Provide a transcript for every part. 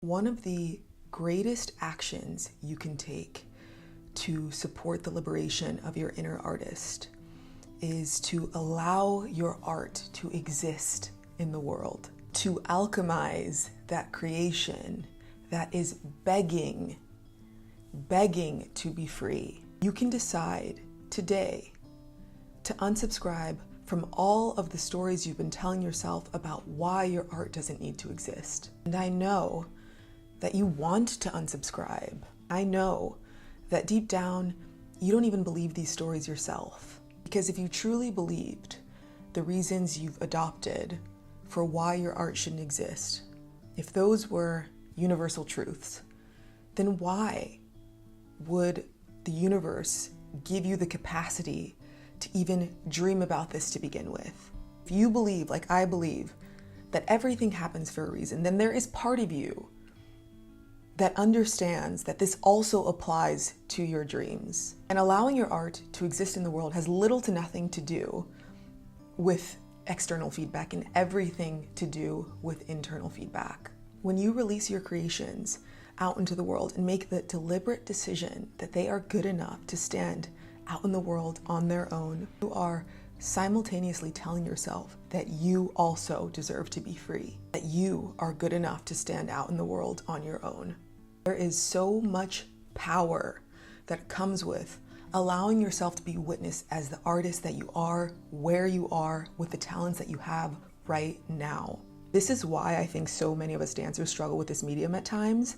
One of the greatest actions you can take to support the liberation of your inner artist is to allow your art to exist in the world, to alchemize that creation that is begging to be free. You can decide today to unsubscribe from all of the stories you've been telling yourself about why your art doesn't need to exist. And I know that you want to unsubscribe. I know that deep down, you don't even believe these stories yourself. Because if you truly believed the reasons you've adopted for why your art shouldn't exist, if those were universal truths, then why would the universe give you the capacity to even dream about this to begin with? If you believe, like I believe, that everything happens for a reason, then there is part of you that understands that this also applies to your dreams. And allowing your art to exist in the world has little to nothing to do with external feedback and everything to do with internal feedback. When you release your creations out into the world and make the deliberate decision that they are good enough to stand out in the world on their own, you are simultaneously telling yourself that you also deserve to be free, that you are good enough to stand out in the world on your own. There is so much power that comes with allowing yourself to be witnessed as the artist that you are, where you are, with the talents that you have right now. This is why I think so many of us dancers struggle with this medium at times,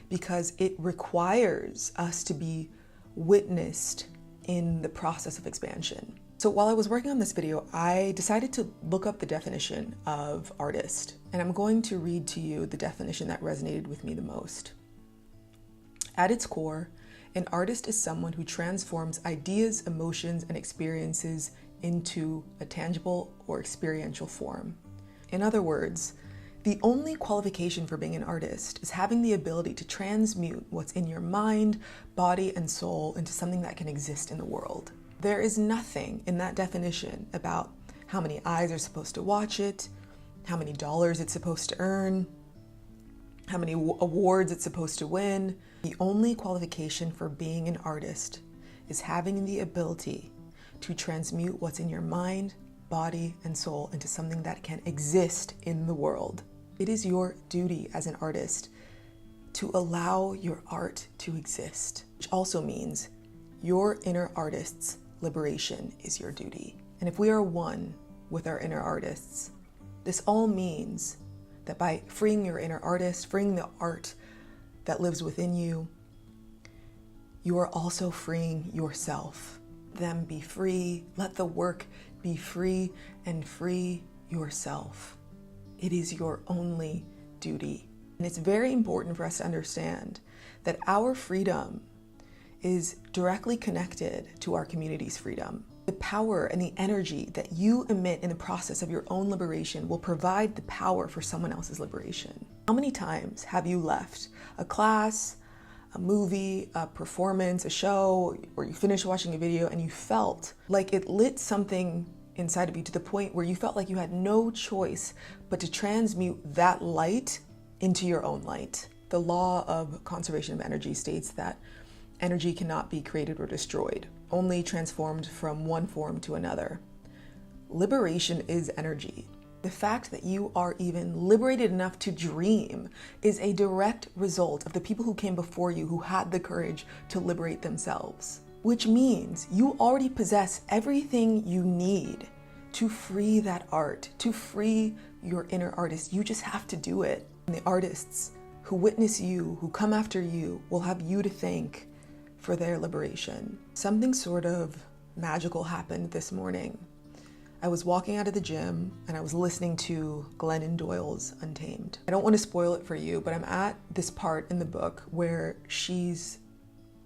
because it requires us to be witnessed in the process of expansion. So while I was working on this video, I decided to look up the definition of artist, and I'm going to read to you the definition that resonated with me the most. At its core, an artist is someone who transforms ideas, emotions, and experiences into a tangible or experiential form. In other words, the only qualification for being an artist is having the ability to transmute what's in your mind, body, and soul into something that can exist in the world. There is nothing in that definition about how many eyes are supposed to watch it, how many dollars it's supposed to earn, how many awards it's supposed to win. The only qualification for being an artist is having the ability to transmute what's in your mind, body, and soul into something that can exist in the world. It is your duty as an artist to allow your art to exist, which also means your inner artist's liberation is your duty. And if we are one with our inner artists, this all means that by freeing your inner artist, freeing the art that lives within you, you are also freeing yourself. Them be free, let the work be free, and free yourself. It is your only duty. And it's very important for us to understand that our freedom is directly connected to our community's freedom. The power and the energy that you emit in the process of your own liberation will provide the power for someone else's liberation. How many times have you left a class, a movie, a performance, a show, or you finished watching a video and you felt like it lit something inside of you to the point where you felt like you had no choice but to transmute that light into your own light? The law of conservation of energy states that energy cannot be created or destroyed, only transformed from one form to another. Liberation is energy. The fact that you are even liberated enough to dream is a direct result of the people who came before you who had the courage to liberate themselves, which means you already possess everything you need to free that art, to free your inner artist. You just have to do it. And the artists who witness you, who come after you, will have you to thank for their liberation. Something sort of magical happened this morning. I was walking out of the gym and I was listening to Glennon Doyle's Untamed. I don't want to spoil it for you, but I'm at this part in the book where she's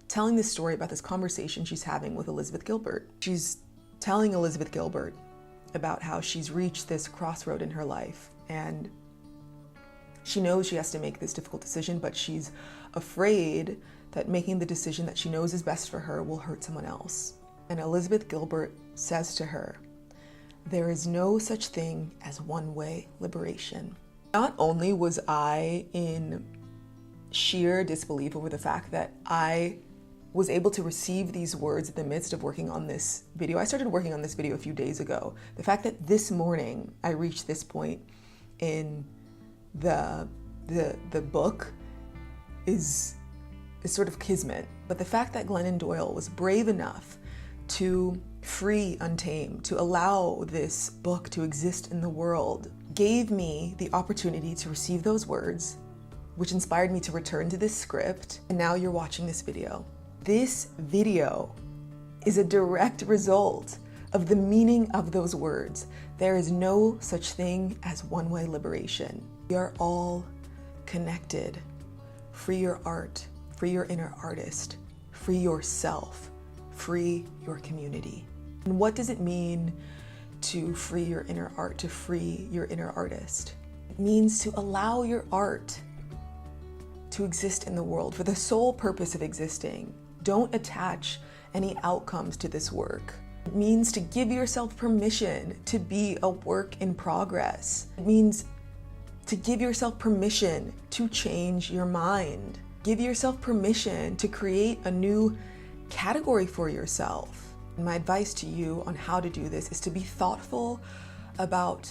telling this story about this conversation she's having with Elizabeth Gilbert. She's telling Elizabeth Gilbert about how she's reached this crossroad in her life and she knows she has to make this difficult decision, but she's afraid that making the decision that she knows is best for her will hurt someone else. And Elizabeth Gilbert says to her, "There is no such thing as one-way liberation." Not only was I in sheer disbelief over the fact that I was able to receive these words in the midst of working on this video. I started working on this video a few days ago. The fact that this morning I reached this point in the book is sort of kismet. But the fact that Glennon Doyle was brave enough to free Untamed, to allow this book to exist in the world, gave me the opportunity to receive those words, which inspired me to return to this script. And now you're watching this video. This video is a direct result of the meaning of those words. There is no such thing as one-way liberation. We are all connected. Free your art, free your inner artist, free yourself, free your community. And what does it mean to free your inner art, to free your inner artist? It means to allow your art to exist in the world for the sole purpose of existing. Don't attach any outcomes to this work. It means to give yourself permission to be a work in progress. It means to give yourself permission to change your mind. Give yourself permission to create a new category for yourself. And my advice to you on how to do this is to be thoughtful about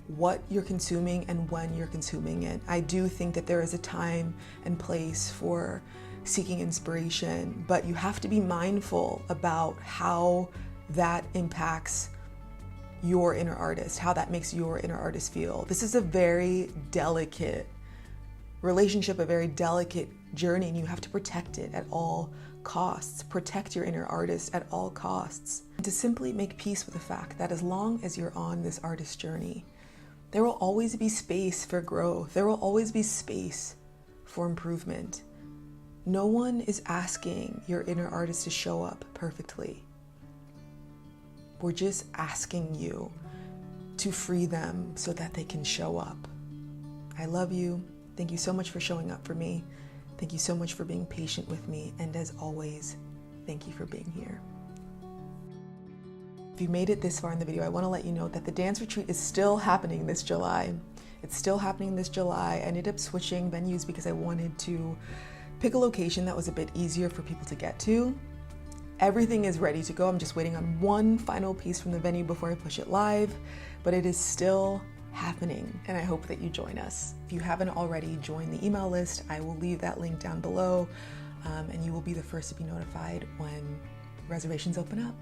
what you're consuming and when you're consuming it. I do think that there is a time and place for seeking inspiration, but you have to be mindful about how that impacts your inner artist, how that makes your inner artist feel. This is a very delicate relationship, a very delicate journey, and you have to protect it at all costs. Protect your inner artist at all costs. And to simply make peace with the fact that as long as you're on this artist journey, there will always be space for growth. There will always be space for improvement. No one is asking your inner artist to show up perfectly. We're just asking you to free them so that they can show up. I love you. Thank you so much for showing up for me. Thank you so much for being patient with me. And as always, thank you for being here. If you made it this far in the video, I want to let you know that the dance retreat is still happening this July. It's still happening this July. I ended up switching venues because I wanted to pick a location that was a bit easier for people to get to. Everything is ready to go. I'm just waiting on one final piece from the venue before I push it live, but it is still happening, and I hope that you join us. If you haven't already joined the email list, I will leave that link down below, and you will be the first to be notified when reservations open up.